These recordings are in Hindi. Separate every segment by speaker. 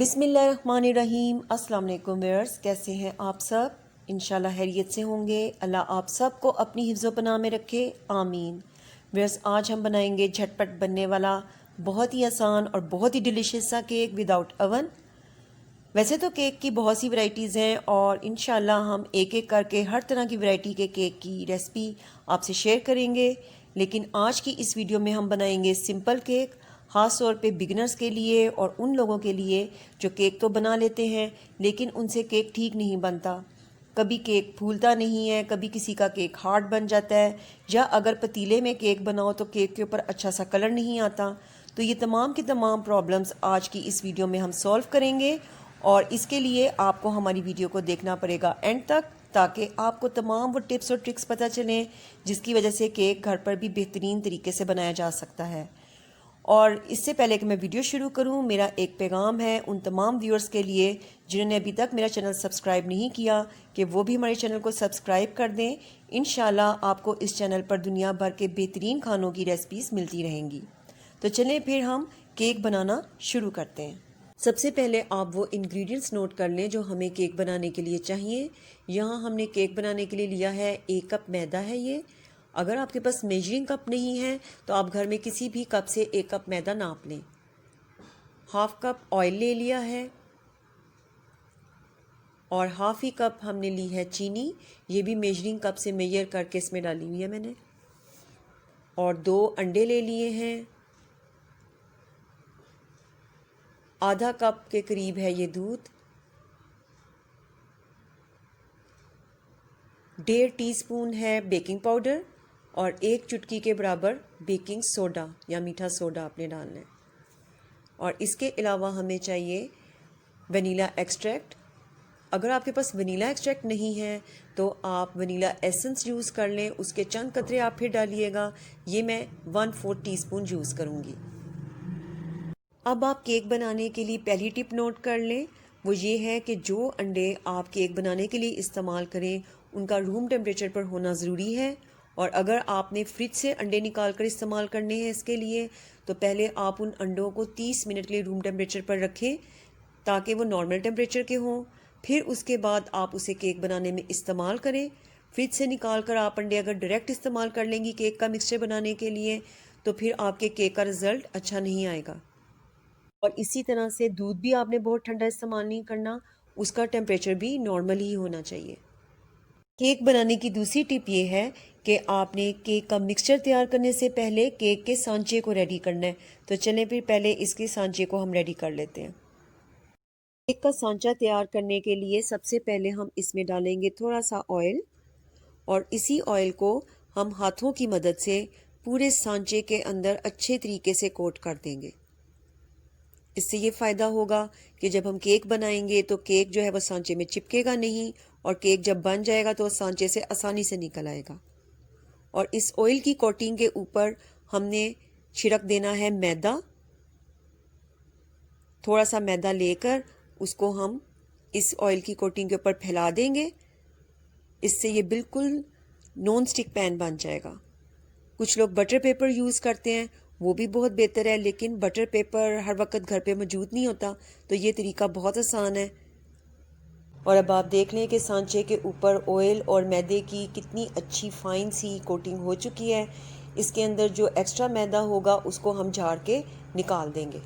Speaker 1: बिस्मिल्लाहिर्रहमानिर्रहीम। अस्सलाम वालेकुम व्यूअर्स, कैसे हैं आप सब? इंशाल्लाह खैरियत से होंगे। अल्लाह आप सबको अपनी हिफ्ज़ पनाह में रखे, आमीन। व्यूअर्स, आज हम बनाएंगे झटपट बनने वाला बहुत ही आसान और बहुत ही डिलीशियस सा केक विदाउट अवन। वैसे तो केक की बहुत सी वैरायटीज़ हैं और इंशाल्लाह हम एक एक करके हर तरह की वैरायटी के केक की रेसिपी आपसे शेयर करेंगे, लेकिन आज की इस वीडियो में हम बनाएंगे सिंपल केक, ख़ास तौर पे बिगिनर्स के लिए और उन लोगों के लिए जो केक तो बना लेते हैं लेकिन उनसे केक ठीक नहीं बनता। कभी केक फूलता नहीं है, कभी किसी का केक हार्ड बन जाता है, या अगर पतीले में केक बनाओ तो केक के ऊपर अच्छा सा कलर नहीं आता। तो ये तमाम की तमाम प्रॉब्लम्स आज की इस वीडियो में हम सॉल्व करेंगे और इसके लिए आपको हमारी वीडियो को देखना पड़ेगा एंड तक, ताकि आपको तमाम वो टिप्स और ट्रिक्स पता चलें जिसकी वजह से केक घर पर भी बेहतरीन तरीके से बनाया जा सकता है। और इससे पहले कि मैं वीडियो शुरू करूं, मेरा एक पैगाम है उन तमाम व्यूअर्स के लिए जिन्होंने अभी तक मेरा चैनल सब्सक्राइब नहीं किया कि वो भी हमारे चैनल को सब्सक्राइब कर दें। इंशाल्लाह आपको इस चैनल पर दुनिया भर के बेहतरीन खानों की रेसिपीज़ मिलती रहेंगी। तो चलें फिर हम केक बनाना शुरू करते हैं। सबसे पहले आप वो इंग्रेडिएंट्स नोट कर लें जो हमें केक बनाने के लिए चाहिए। यहाँ हमने केक बनाने के लिए लिया है 1 कप मैदा है ये। अगर आपके पास मेजरिंग कप नहीं है तो आप घर में किसी भी कप से 1 कप मैदा नाप लें। हाफ कप ऑयल ले लिया है और हाफ ही कप हमने ली है चीनी, ये भी मेजरिंग कप से मेजर करके इसमें डाली हुई है मैंने। और 2 अंडे ले लिए हैं। आधा कप के करीब है ये दूध। 1.5 टीस्पून है बेकिंग पाउडर और 1 चुटकी के बराबर बेकिंग सोडा या मीठा सोडा आपने डालना है। और इसके अलावा हमें चाहिए वनीला एक्सट्रैक्ट। अगर आपके पास वनीला एक्सट्रैक्ट नहीं है तो आप वनीला एसेंस यूज़ कर लें, उसके चंद कतरे आप फिर डालिएगा। ये मैं 1/4 टीस्पून यूज़ करूँगी। अब आप केक बनाने के लिए पहली टिप नोट कर लें, वो ये है कि जो अंडे आप केक बनाने के लिए इस्तेमाल करें उनका रूम टेम्परेचर पर होना ज़रूरी है। और अगर आपने फ्रिज से अंडे निकाल कर इस्तेमाल करने हैं इसके लिए, तो पहले आप उन अंडों को 30 मिनट के लिए रूम टेम्परेचर पर रखें ताकि वो नॉर्मल टेम्परेचर के हों। फिर उसके बाद आप उसे केक बनाने में इस्तेमाल करें। फ्रिज से निकाल कर आप अंडे अगर डायरेक्ट इस्तेमाल कर लेंगी केक का मिक्सचर बनाने के लिए तो फिर आपके केक का रिज़ल्ट अच्छा नहीं आएगा। और इसी तरह से दूध भी आपने बहुत ठंडा इस्तेमाल नहीं करना, उसका टेम्परेचर भी नॉर्मल ही होना चाहिए। केक बनाने की दूसरी टिप ये है कि आपने केक का मिक्सचर तैयार करने से पहले केक के सांचे को रेडी करना है। तो चलें फिर पहले इसके सांचे को हम रेडी कर लेते हैं। केक का सांचा तैयार करने के लिए सबसे पहले हम इसमें डालेंगे थोड़ा सा ऑयल और इसी ऑयल को हम हाथों की मदद से पूरे सांचे के अंदर अच्छे तरीके से कोट कर देंगे। इससे ये फ़ायदा होगा कि जब हम केक बनाएंगे तो केक जो है वो सांचे में चिपकेगा नहीं और केक जब बन जाएगा तो सांचे से आसानी से निकल आएगा। और इस ऑयल की कोटिंग के ऊपर हमने छिड़क देना है मैदा। थोड़ा सा मैदा लेकर उसको हम इस ऑयल की कोटिंग के ऊपर फैला देंगे। इससे ये बिल्कुल नॉन स्टिक पैन बन जाएगा। कुछ लोग बटर पेपर यूज़ करते हैं, वो भी बहुत बेहतर है, लेकिन बटर पेपर हर वक्त घर पे मौजूद नहीं होता, तो ये तरीका बहुत आसान है। और अब आप देख लें कि सांचे के ऊपर ऑयल और मैदे की कितनी अच्छी फाइन सी कोटिंग हो चुकी है। इसके अंदर जो एक्स्ट्रा मैदा होगा उसको हम झाड़ के निकाल देंगे।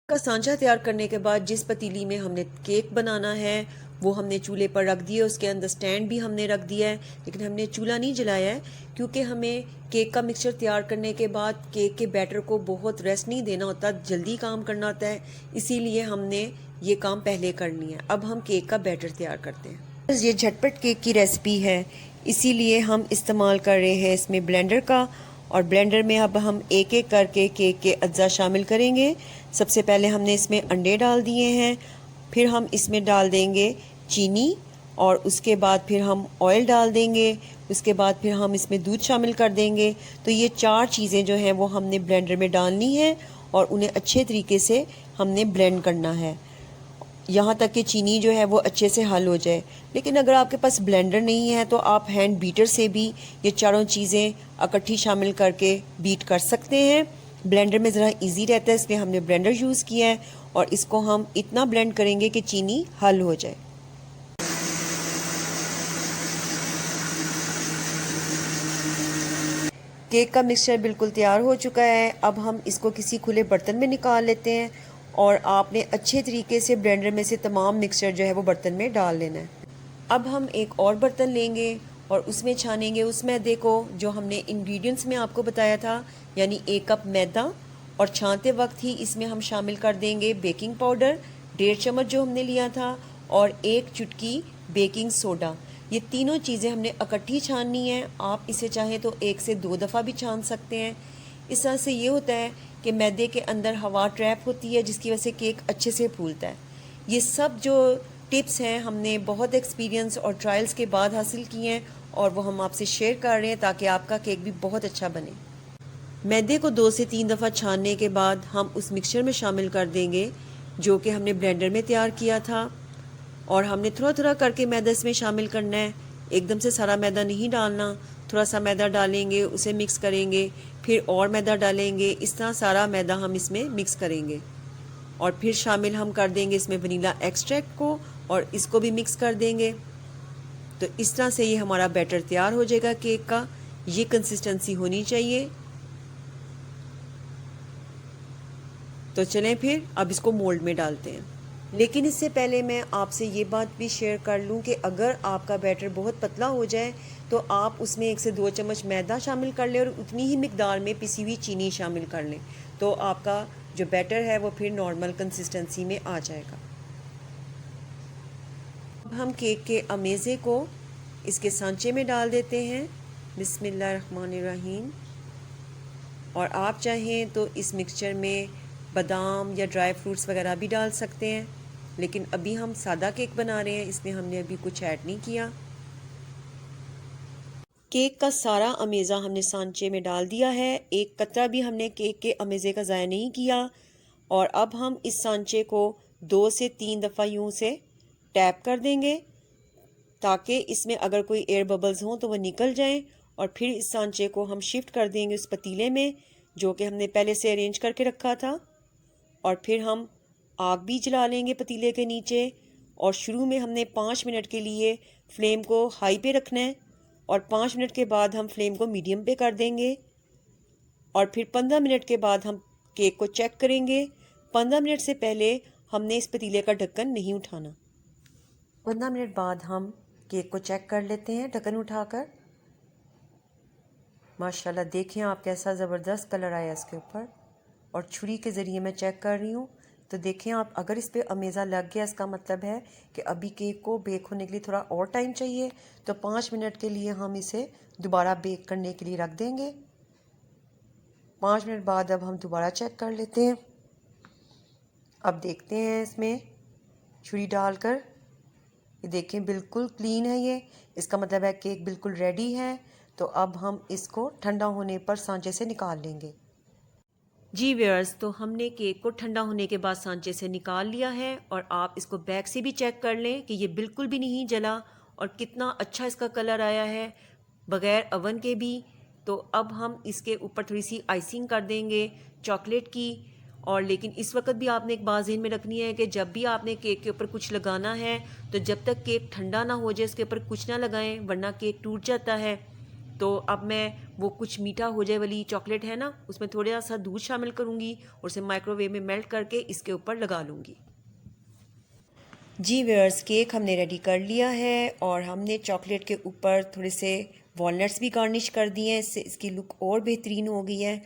Speaker 1: का सांचा तैयार करने के बाद जिस पतीली में हमने केक बनाना है वो हमने चूल्हे पर रख दिया, उसके अंदर स्टैंड भी हमने रख दिया है, लेकिन हमने चूल्हा नहीं जलाया है क्योंकि हमें केक का मिक्सचर तैयार करने के बाद केक के बैटर को बहुत रेस्ट नहीं देना होता, जल्दी काम करना होता है, इसीलिए हमने ये काम पहले करनी है। अब हम केक का बैटर तैयार करते हैं। ये झटपट केक की रेसिपी है, इसीलिए हम इस्तेमाल कर रहे हैं इसमें ब्लेंडर का। और ब्लेंडर में अब हम एक एक करके केक के अज्जा शामिल करेंगे। सबसे पहले हमने इसमें अंडे डाल दिए हैं, फिर हम इसमें डाल देंगे चीनी और उसके बाद फिर हम ऑयल डाल देंगे, उसके बाद फिर हम इसमें दूध शामिल कर देंगे। तो ये 4 चीज़ें जो हैं वो हमने ब्लेंडर में डालनी है और उन्हें अच्छे तरीके से हमने ब्लेंड करना है यहाँ तक कि चीनी जो है वो अच्छे से हल हो जाए। लेकिन अगर आपके पास ब्लेंडर नहीं है तो आप हैंड बीटर से भी ये चारों चीज़ें इकट्ठी शामिल करके बीट कर सकते हैं। ब्लेंडर में ज़रा इजी रहता है, इसलिए हमने ब्लेंडर यूज़ किया है और इसको हम इतना ब्लेंड करेंगे कि चीनी हल हो जाए। केक का मिक्सचर बिल्कुल तैयार हो चुका है। अब हम इसको किसी खुले बर्तन में निकाल लेते हैं और आपने अच्छे तरीके से ब्लेंडर में से तमाम मिक्सचर जो है वो बर्तन में डाल लेना है। अब हम एक और बर्तन लेंगे और उसमें छानेंगे उस मैदे को जो हमने इंग्रेडिएंट्स में आपको बताया था, यानी 1 कप मैदा, और छानते वक्त ही इसमें हम शामिल कर देंगे बेकिंग पाउडर 1.5 चम्मच जो हमने लिया था और 1 चुटकी बेकिंग सोडा। ये तीनों चीज़ें हमने इकट्ठी छाननी है। आप इसे चाहें तो 1 से 2 दफ़ा भी छान सकते हैं। इस तरह से ये होता है कि मैदे के अंदर हवा ट्रैप होती है जिसकी वजह से केक अच्छे से फूलता है। ये सब जो टिप्स हैं हमने बहुत एक्सपीरियंस और ट्रायल्स के बाद हासिल किए हैं और वो हम आपसे शेयर कर रहे हैं ताकि आपका केक भी बहुत अच्छा बने। मैदे को 2 से 3 दफ़ा छानने के बाद हम उस मिक्सचर में शामिल कर देंगे जो कि हमने ब्लेंडर में तैयार किया था, और हमने थोड़ा थोड़ा करके मैदा इसमें शामिल करना है। एकदम से सारा मैदा नहीं डालना, थोड़ा सा मैदा डालेंगे, उसे मिक्स करेंगे, फिर और मैदा डालेंगे, इस तरह सारा मैदा हम इसमें मिक्स करेंगे और फिर शामिल हम कर देंगे इसमें वनीला एक्सट्रैक्ट को और इसको भी मिक्स कर देंगे। तो इस तरह से ये हमारा बैटर तैयार हो जाएगा केक का। ये कंसिस्टेंसी होनी चाहिए। तो चलें फिर अब इसको मोल्ड में डालते हैं। लेकिन इससे पहले मैं आपसे ये बात भी शेयर कर लूँ कि अगर आपका बैटर बहुत पतला हो जाए तो आप उसमें 1 से 2 चम्मच मैदा शामिल कर लें और उतनी ही मिकदार में पिसी हुई चीनी शामिल कर लें, तो आपका जो बैटर है वो फिर नॉर्मल कंसिस्टेंसी में आ जाएगा। अब हम केक के अमेज़े को इसके सांचे में डाल देते हैं। बिस्मिल्लाहिर्रहमानिर्रहीम। और आप चाहें तो इस मिक्सचर में बादाम या ड्राई फ्रूट्स वगैरह भी डाल सकते हैं, लेकिन अभी हम सादा केक बना रहे हैं इसलिए हमने अभी कुछ ऐड नहीं किया। केक का सारा अमेज़ा हमने सांचे में डाल दिया है, एक कतरा भी हमने केक के अमेज़े का ज़ाया नहीं किया। और अब हम इस सांचे को 2 से 3 दफ़ा यूँ से टैप कर देंगे ताकि इसमें अगर कोई एयर बबल्स हों तो वो निकल जाएं, और फिर इस सांचे को हम शिफ्ट कर देंगे उस पतीले में जो कि हमने पहले से अरेंज करके रखा था। और फिर हम आग भी जला लेंगे पतीले के नीचे, और शुरू में हमने 5 मिनट के लिए फ्लेम को हाई पे रखना है और 5 मिनट के बाद हम फ्लेम को मीडियम पे कर देंगे और फिर 15 मिनट के बाद हम केक को चेक करेंगे। 15 मिनट से पहले हमने इस पतीले का ढक्कन नहीं उठाना। 15 मिनट बाद हम केक को चेक कर लेते हैं ढक्कन उठाकर। माशाल्लाह देखें आप कैसा ज़बरदस्त कलर आया इसके ऊपर, और छुरी के ज़रिए मैं चेक कर रही हूँ तो देखें आप, अगर इस पे अमेज़ा लग गया इसका मतलब है कि अभी केक को बेक होने के लिए थोड़ा और टाइम चाहिए, तो 5 मिनट के लिए हम इसे दोबारा बेक करने के लिए रख देंगे। 5 मिनट बाद अब हम दोबारा चेक कर लेते हैं। अब देखते हैं इसमें छुरी डालकर, ये देखें बिल्कुल क्लीन है ये, इसका मतलब है केक बिल्कुल रेडी है। तो अब हम इसको ठंडा होने पर सांचे से निकाल लेंगे। जी व्यूअर्स, तो हमने केक को ठंडा होने के बाद सांचे से निकाल लिया है और आप इसको बैक से भी चेक कर लें कि ये बिल्कुल भी नहीं जला और कितना अच्छा इसका कलर आया है बग़ैर अवन के भी। तो अब हम इसके ऊपर थोड़ी सी आइसिंग कर देंगे चॉकलेट की। और लेकिन इस वक्त भी आपने एक बात ज़हन में रखनी है कि जब भी आपने केक के ऊपर कुछ लगाना है तो जब तक केक ठंडा ना हो जाए उसके ऊपर कुछ ना लगाएं, वरना केक टूट जाता है। तो अब मैं वो कुछ मीठा हो जाए वाली चॉकलेट है ना, उसमें थोड़ा सा दूध शामिल करूँगी और उसे माइक्रोवेव में मेल्ट करके इसके ऊपर लगा लूँगी। जी व्यूअर्स, केक हमने रेडी कर लिया है और हमने चॉकलेट के ऊपर थोड़े से वॉलनट्स भी गार्निश कर दिए हैं, इससे इसकी लुक और बेहतरीन हो गई है।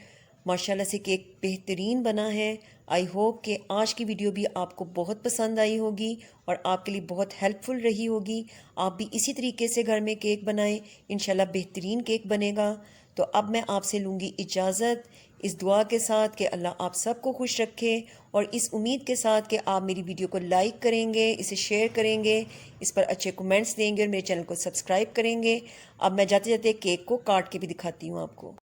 Speaker 1: माशाल्लाह से केक बेहतरीन बना है। आई होप कि आज की वीडियो भी आपको बहुत पसंद आई होगी और आपके लिए बहुत हेल्पफुल रही होगी। आप भी इसी तरीके से घर में केक बनाएं, इंशाल्लाह बेहतरीन केक बनेगा। तो अब मैं आपसे लूँगी इजाज़त, इस दुआ के साथ कि अल्लाह आप सबको खुश रखे और इस उम्मीद के साथ कि आप मेरी वीडियो को लाइक करेंगे, इसे शेयर करेंगे, इस पर अच्छे कमेंट्स देंगे और मेरे चैनल को सब्सक्राइब करेंगे। अब मैं जाते जाते केक को काट के भी दिखाती हूँ आपको।